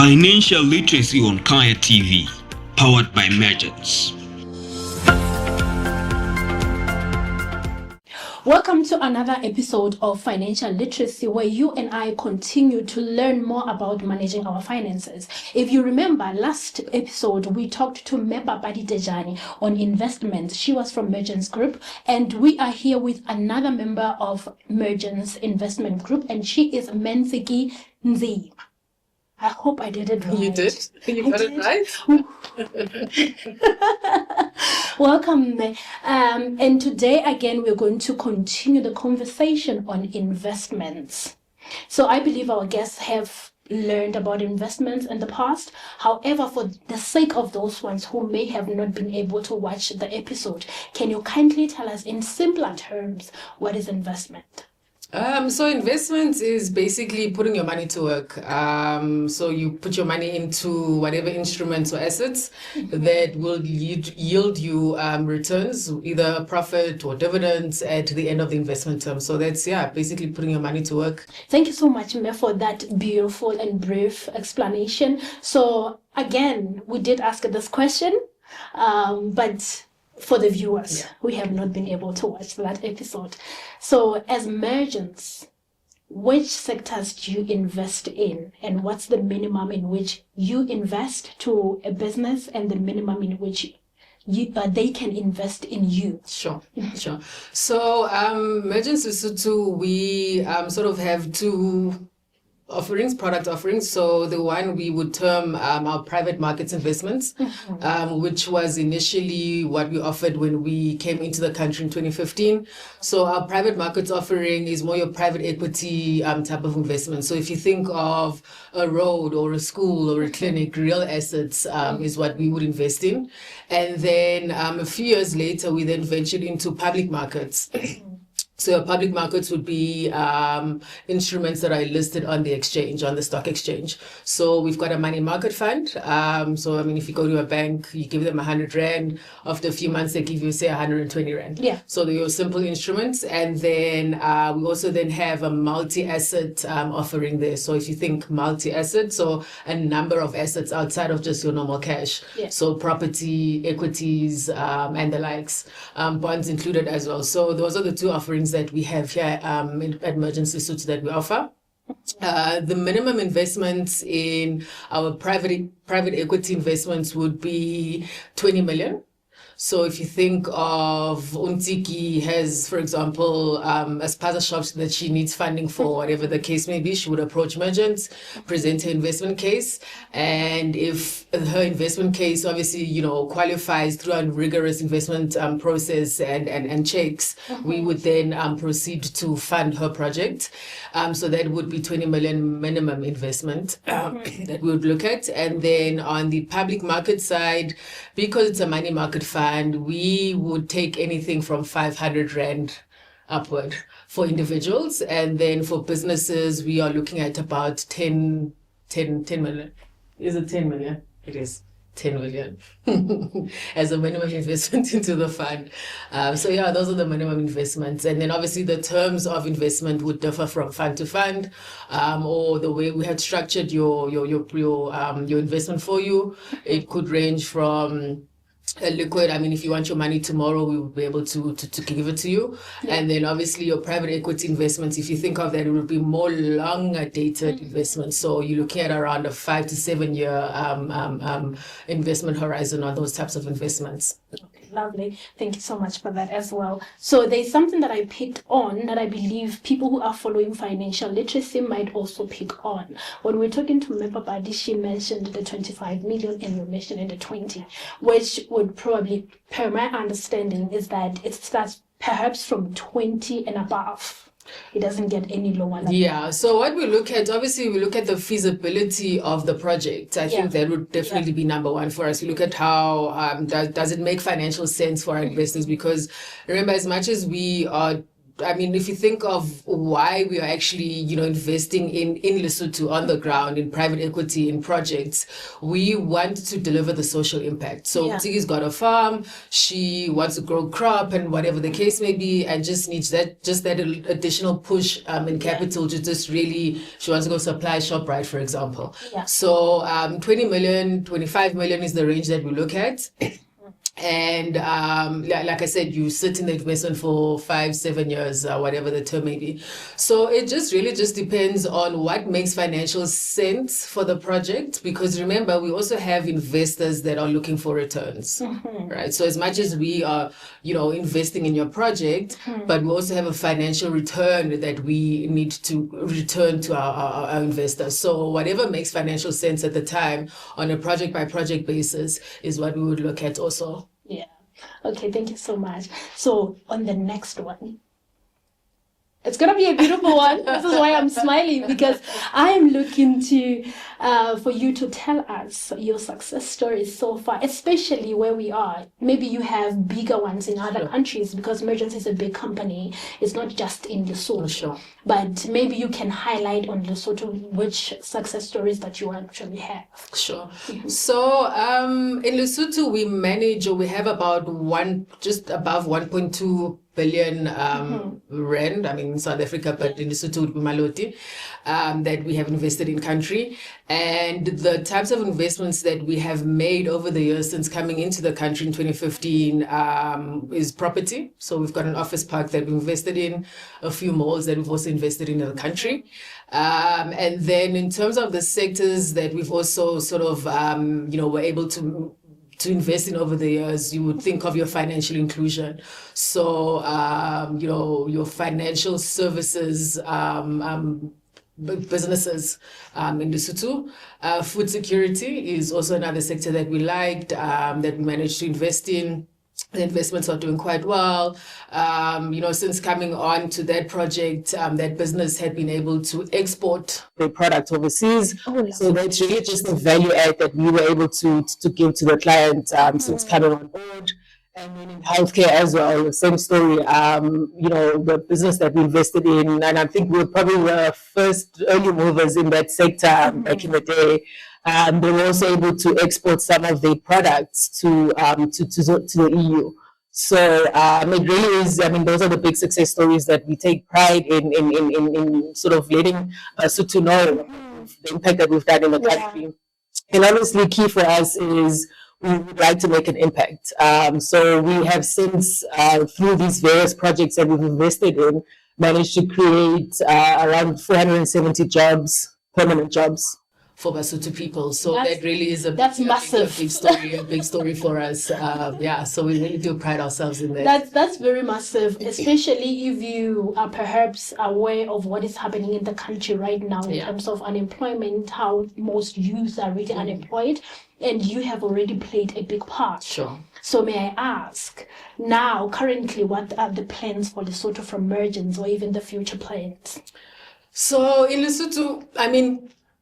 Financial literacy on Khaya TV, powered by Mergence. Welcome to another episode of Financial Literacy, where you and I continue to learn more about managing our finances. If you remember, last episode we talked to Mepa Tetsoane on investments. She was from Mergence Group, and we are here with another member of Mergence Investment Group, and she is Ntsiki Ndzima. I hope I did it right. You did? You got it right? Welcome. And today, again, we're going to continue the conversation on investments. So I believe our guests have learned about investments in the past. However, for the sake of those ones who may have not been able to watch the episode, can you kindly tell us in simpler terms, what is investment? So investments is basically putting your money to work. So you put your money into whatever instruments or assets that will yield you returns, either profit or dividends at the end of the investment term. So that's, basically putting your money to work. Thank you so much, Me, for that beautiful and brief explanation. So again, we did ask this question, but for the viewers who have not been able to watch that episode. So as Mergence, which sectors do you invest in, and what's the minimum in which you invest to a business and the minimum in which they can invest in you? Sure. So Mergence Lesotho, we sort of have two product offerings. So the one we would term our private markets investments, which was initially what we offered when we came into the country in 2015. So our private markets offering is more your private equity type of investment. So if you think of a road or a school or a clinic, real assets is what we would invest in. And then a few years later, we then ventured into public markets. So public markets would be instruments that are listed on the exchange, on the stock exchange. So we've got a money market fund. If you go to a bank, you give them 100 Rand. After a few months, they give you, say, 120 Rand. Yeah. So they're your simple instruments. And then we also then have a multi-asset offering there. So if you think multi-asset, so a number of assets outside of just your normal cash. Yeah. So property, equities, and the likes, bonds included as well. So those are the two offerings that we have here at Mergence Lesotho that we offer. The minimum investments in our private equity investments would be 20 million. So if you think of Ntsiki has, for example, a spaza shop that she needs funding for, whatever the case may be, she would approach Mergence, present her investment case. And if her investment case obviously, qualifies through a rigorous investment process and checks, we would then proceed to fund her project. So that would be 20 million minimum investment that we would look at. And then on the public market side, because it's a money market fund, we would take anything from 500 Rand upward for individuals. And then for businesses, we are looking at about 10 million. Is it 10 million? It is 10 million as a minimum investment into the fund. Those are the minimum investments. And then obviously the terms of investment would differ from fund to fund, or the way we had structured your investment for you. It could range from a liquid, if you want your money tomorrow, we will be able to give it to you. Yeah. And then obviously your private equity investments, if you think of that, it will be more longer dated investments. So you're looking at around a 5 to 7 year investment horizon on those types of investments. Okay, lovely. Thank you so much for that as well. So there's something that I picked on that I believe people who are following financial literacy might also pick on. When we're talking to Mepa Badi, she mentioned the 25 million and you mentioned the 20, which would probably, per my understanding, is that it starts perhaps from 20 and above. It doesn't get any lower than that. So what we look at, obviously we look at the feasibility of the project. I think that would definitely be number one for us. We look at how does it make financial sense for our investors, because remember, as much as we are if you think of why we are actually, investing in Lesotho on the ground, in private equity, in projects, we want to deliver the social impact. So Ntsiki's got a farm, she wants to grow crop and whatever the case may be, and just needs that additional push in capital to just really, she wants to go supply ShopRite, for example. So 20 million, 25 million is the range that we look at. And like I said, you sit in the investment for 5-7 years, whatever the term may be. So it just really just depends on what makes financial sense for the project. Because remember, we also have investors that are looking for returns, right? So as much as we are, investing in your project, but we also have a financial return that we need to return to our investors. So whatever makes financial sense at the time on a project by project basis is what we would look at also. Yeah. Okay, thank you so much. So on the next one, it's gonna be a beautiful one. This is why I'm smiling, because I'm looking for you to tell us your success stories so far, especially where we are. Maybe you have bigger ones in other countries, because Mergence is a big company. It's not just in Lesotho. But maybe you can highlight on Lesotho which success stories that you actually have. Sure. So in Lesotho, we have about just above 1.2 billion rand, in South Africa, but in Lesotho would be Maloti, that we have invested in country. And the types of investments that we have made over the years since coming into the country in 2015 is property. So we've got an office park that we invested in, a few malls that we've also invested in the country. And then in terms of the sectors that we've also sort of, were able to invest in over the years, you would think of your financial inclusion. So, your financial services, businesses in Lesotho. Food security is also another sector that we liked, that we managed to invest in. The investments are doing quite well. Since coming on to that project, that business had been able to export their product overseas. So that's really just the value add that we were able to give to the client since coming on board. And then in healthcare as well, same story. The business that we invested in, and I think we were probably the first early movers in that sector back in the day. They were also able to export some of their products to the EU. So it really is. Those are the big success stories that we take pride in sort of letting Lesotho know the impact that we've done in the country. And honestly, key for us is we would like to make an impact. So we have since, through these various projects that we've invested in, managed to create around 470 jobs, permanent jobs, for Basotho people. So that really is massive. A big story for us. So we really do pride ourselves in that. That's very massive, especially if you are perhaps aware of what is happening in the country right now in terms of unemployment, how most youth are really unemployed, and you have already played a big part. Sure. So may I ask, now, currently, what are the plans for Lesotho from Mergence, or even the future plans? So in Lesotho,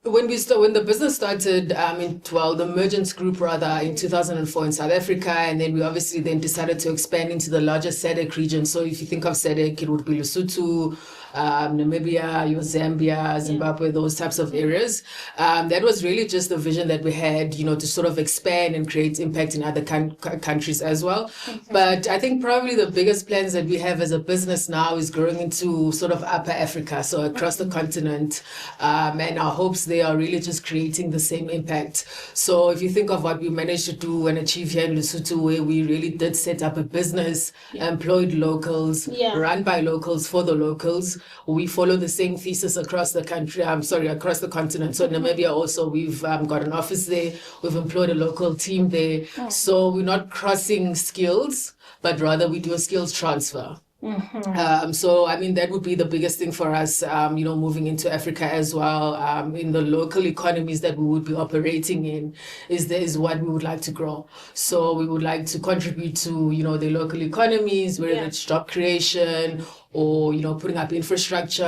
when the business started the Mergence Group in 2004 in South Africa, and then we obviously then decided to expand into the larger SADC region. So if you think of SADC, it would be Lesotho, Namibia, Zambia, Zimbabwe, those types of areas. That was really just the vision that we had, to sort of expand and create impact in other countries as well. But I think probably the biggest plans that we have as a business now is growing into sort of Upper Africa, so across the continent. And our hopes they are really just creating the same impact. So if you think of what we managed to do and achieve here in Lesotho, where we really did set up a business, employed locals, run by locals for the locals, we follow the same thesis across the country, across the continent. So in Namibia also, we've got an office there, we've employed a local team there. So we're not crossing skills, but rather we do a skills transfer. So that would be the biggest thing for us, moving into Africa as well, in the local economies that we would be operating in, is what we would like to grow. So we would like to contribute to, the local economies, whether it's job creation or, putting up infrastructure.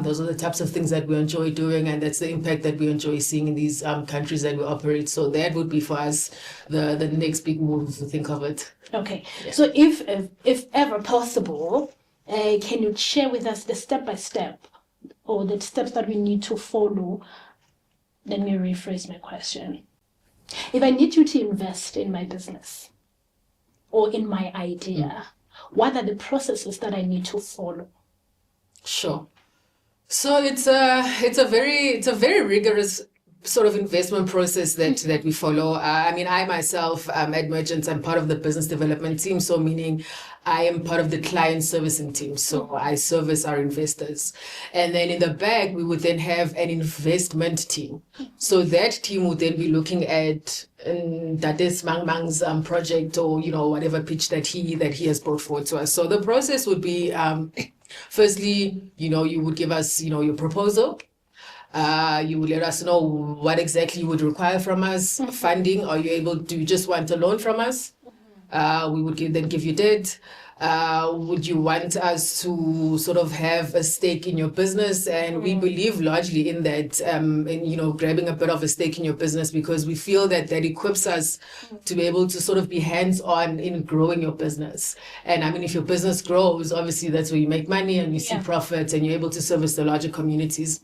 Those are the types of things that we enjoy doing, and that's the impact that we enjoy seeing in these countries that we operate. So that would be for us the next big move, if you think of it. Okay. So if ever possible, Can you share with us the step-by-step or the steps that we need to follow? Let me rephrase my question. If I need you to invest in my business or in my idea, what are the processes that I need to follow? Sure. So it's a very rigorous sort of investment process that we follow. I mean, I myself at Mergence, I'm part of the business development team. So meaning I am part of the client servicing team. So I service our investors. And then in the back, we would then have an investment team. So that team would then be looking at that is Mang Mang's project, or, whatever pitch that he has brought forward to us. So the process would be, firstly, you would give us, your proposal. You would let us know what exactly you would require from us. Funding, are you able to just want a loan from us? We would then give you debt. Would you want us to sort of have a stake in your business? And we believe largely in that, grabbing a bit of a stake in your business, because we feel that equips us to be able to sort of be hands-on in growing your business. And I mean, if your business grows, obviously that's where you make money and you see profits and you're able to service the larger communities.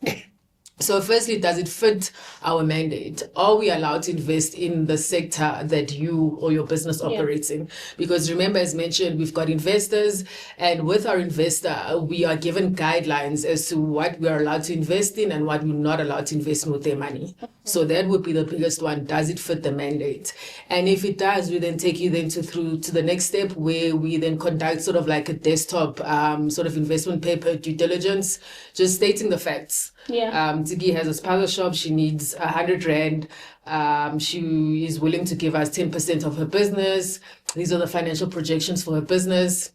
So firstly, does it fit our mandate? Are we allowed to invest in the sector that you or your business operates in? Because remember, as mentioned, we've got investors, and with our investor, we are given guidelines as to what we are allowed to invest in and what we're not allowed to invest in with their money. So that would be the biggest one. Does it fit the mandate? And if it does, we then take you then through to the next step, where we then conduct sort of like a desktop sort of investment paper due diligence, just stating the facts. Ntsiki has a spaza shop. She needs 100 rand. She is willing to give us 10% of her business. These are the financial projections for her business.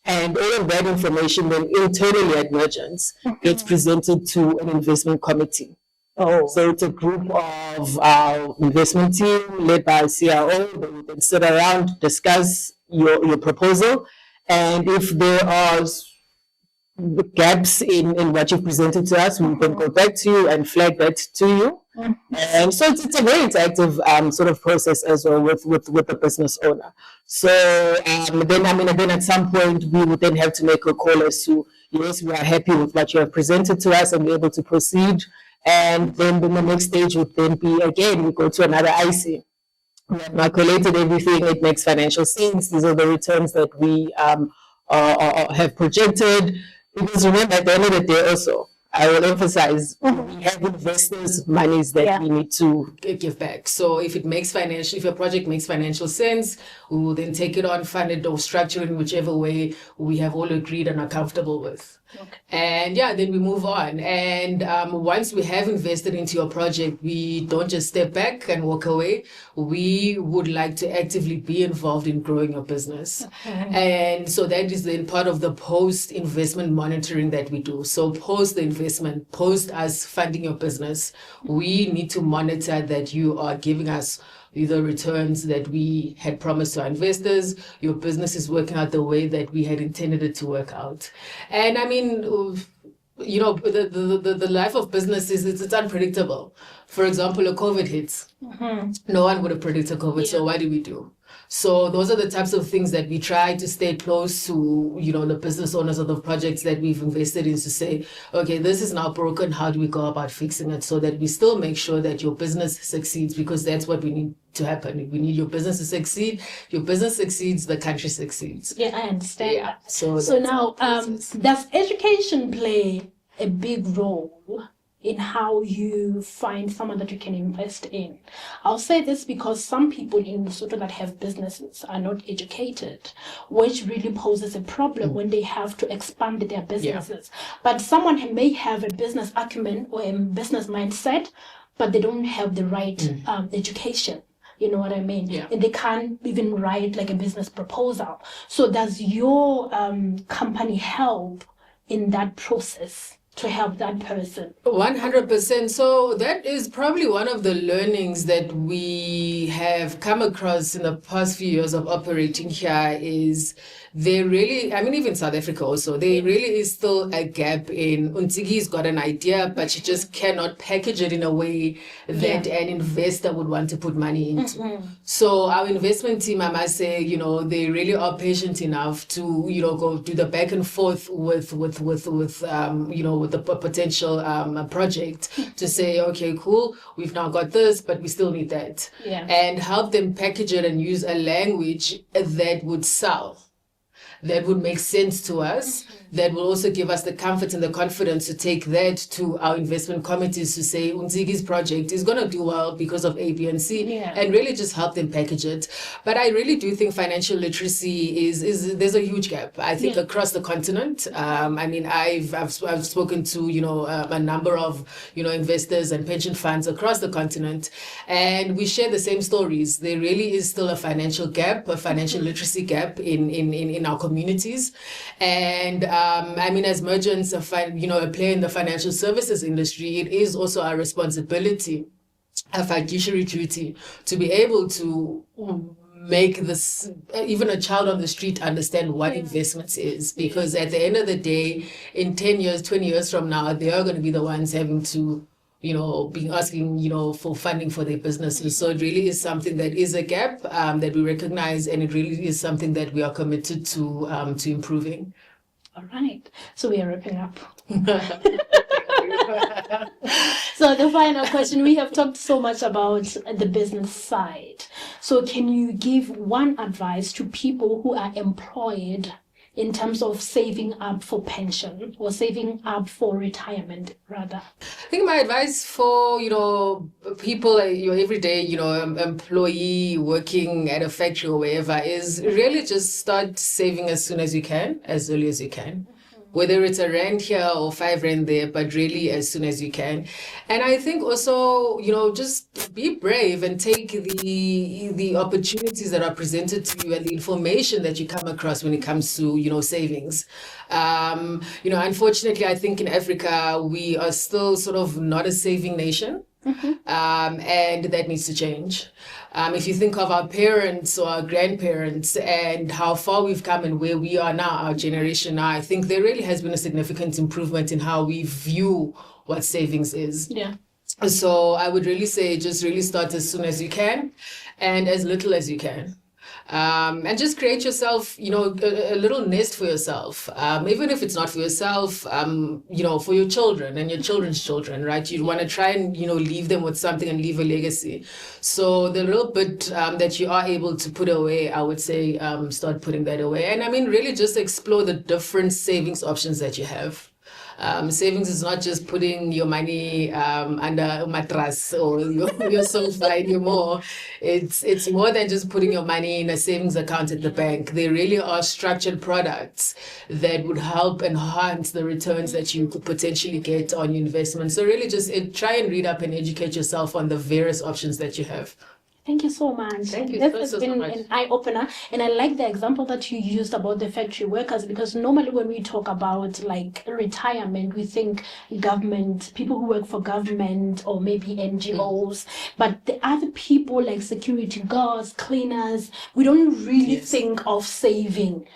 And all of that information then internally at Mergence gets presented to an investment committee. So it's a group of our investment team led by a CRO. They will then sit around, discuss your proposal. And if there are the gaps in what you've presented to us, we can go back to you and flag that to you. And so it's a very interactive sort of process as well with the business owner. So then at some point we would then have to make a call as to, yes, we are happy with what you have presented to us and we're able to proceed. And then the next stage would then be, again, we go to another IC. We have calculated everything, it makes financial sense. These are the returns that we have projected. Because remember, at the end of the day also, I will emphasize, we have investors' monies that we need to give back. So if your project makes financial sense, we will then take it on, fund it, or structure it in whichever way we have all agreed and are comfortable with. And then we move on. And once we have invested into your project, we don't just step back and walk away. We would like to actively be involved in growing your business. And so that is then part of the post-investment monitoring that we do. So post the investment, post us funding your business, we need to monitor that you are giving us the returns that we had promised to our investors. Your business is working out the way that we had intended it to work out. And I mean, the life of business it's unpredictable. For example, a COVID hits. No one would have predicted COVID. So what do we do? So those are the types of things that we try to stay close to, the business owners of the projects that we've invested in, to say, okay, this is now broken. How do we go about fixing it so that we still make sure that your business succeeds? Because that's what we need to happen. We need your business to succeed. Your business succeeds, the country succeeds. Yeah, I understand that. So now, does education play a big role in how you find someone that you can invest in? I'll say this because some people in Lesotho that have businesses are not educated, which really poses a problem when they have to expand their businesses. But someone may have a business acumen or a business mindset, but they don't have the right education. You know what I mean? And they can't even write like a business proposal. So does your company help in that process? to help that person? 100%. So that is probably one of the learnings that we have come across in the past few years of operating here is there really, I mean, even South Africa also, there really is still a gap in Ntsiki's got an idea, but she just cannot package it in a way that an investor would want to put money into. So our investment team, I must say, you know, they really are patient enough to, you know, go do the back and forth with you know, with the potential project to say, okay, cool, we've now got this, but we still need that. And help them package it and use a language that would sell, that would make sense to us, that will also give us the comfort and the confidence to take that to our investment committees to say Ntsiki's project is going to do well because of A, B, and C, and really just help them package it. But I really do think financial literacy is there's a huge gap, I think, across the continent. I mean, I've spoken to, you know, a number of, you know, investors and pension funds across the continent, and we share the same stories. There really is still a financial gap, a financial literacy gap in our communities. And I mean, as Mergence, you know, a player in the financial services industry, it is also our responsibility, a fiduciary duty, to be able to make this, even a child on the street, understand what investments is. Because at the end of the day, in 10 years, 20 years from now, they are going to be the ones having to, you know, being asking, you know, for funding for their businesses. So it really is something that is a gap that we recognize, and it really is something that we are committed to improving. All right. So we are wrapping up. So the final question, we have talked so much about the business side. So can you give one advice to people who are employed in terms of saving up for pension or saving up for retirement, rather? I think my advice for, you know, people, your everyday, you know, employee working at a factory or wherever is really just start saving as soon as you can, as early as you can. Whether it's a rand here or 5 rand there, but really as soon as you can. And I think also, you know, just be brave and take the opportunities that are presented to you and the information that you come across when it comes to, you know, savings. You know, unfortunately, I think in Africa, we are still sort of not a saving nation. And that needs to change. If you think of our parents or our grandparents and how far we've come and where we are now, our generation now, I think there really has been a significant improvement in how we view what savings is. So I would really say just really start as soon as you can and as little as you can. And just create yourself, you know, a little nest for yourself. Even if it's not for yourself, you know, for your children and your children's children, right? You want to try and, you know, leave them with something and leave a legacy. So the little bit that you are able to put away, I would say, start putting that away. And I mean, really just explore the different savings options that you have. Savings is not just putting your money under a mattress or your sofa anymore. It's more than just putting your money in a savings account at the bank. There really are structured products that would help enhance the returns that you could potentially get on your investment. So really just try and read up and educate yourself on the various options that you have. Thank you so much. Thank you This has been an eye-opener. And I like the example that you used about the factory workers, because normally when we talk about like retirement, we think government, people who work for government or maybe NGOs. But the other people like security guards, cleaners, we don't really think of saving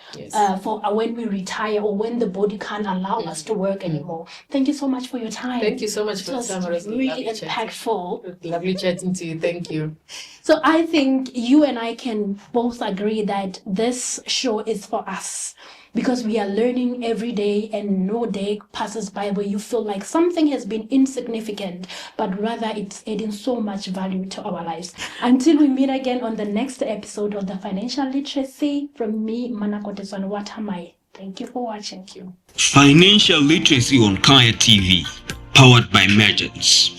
for when we retire or when the body can't allow us to work anymore. Thank you so much for your time. Thank you so much for your time. It was really impactful. Lovely chatting to you. Thank you. So I think you and I can both agree that this show is for us, because we are learning every day, and no day passes by where you feel like something has been insignificant, but rather it's adding so much value to our lives. Until we meet again on the next episode of the Financial Literacy, from me, Manako Tetsoane Wa Thamae. Thank you for watching. Financial Literacy on Khaya TV, powered by Mergence.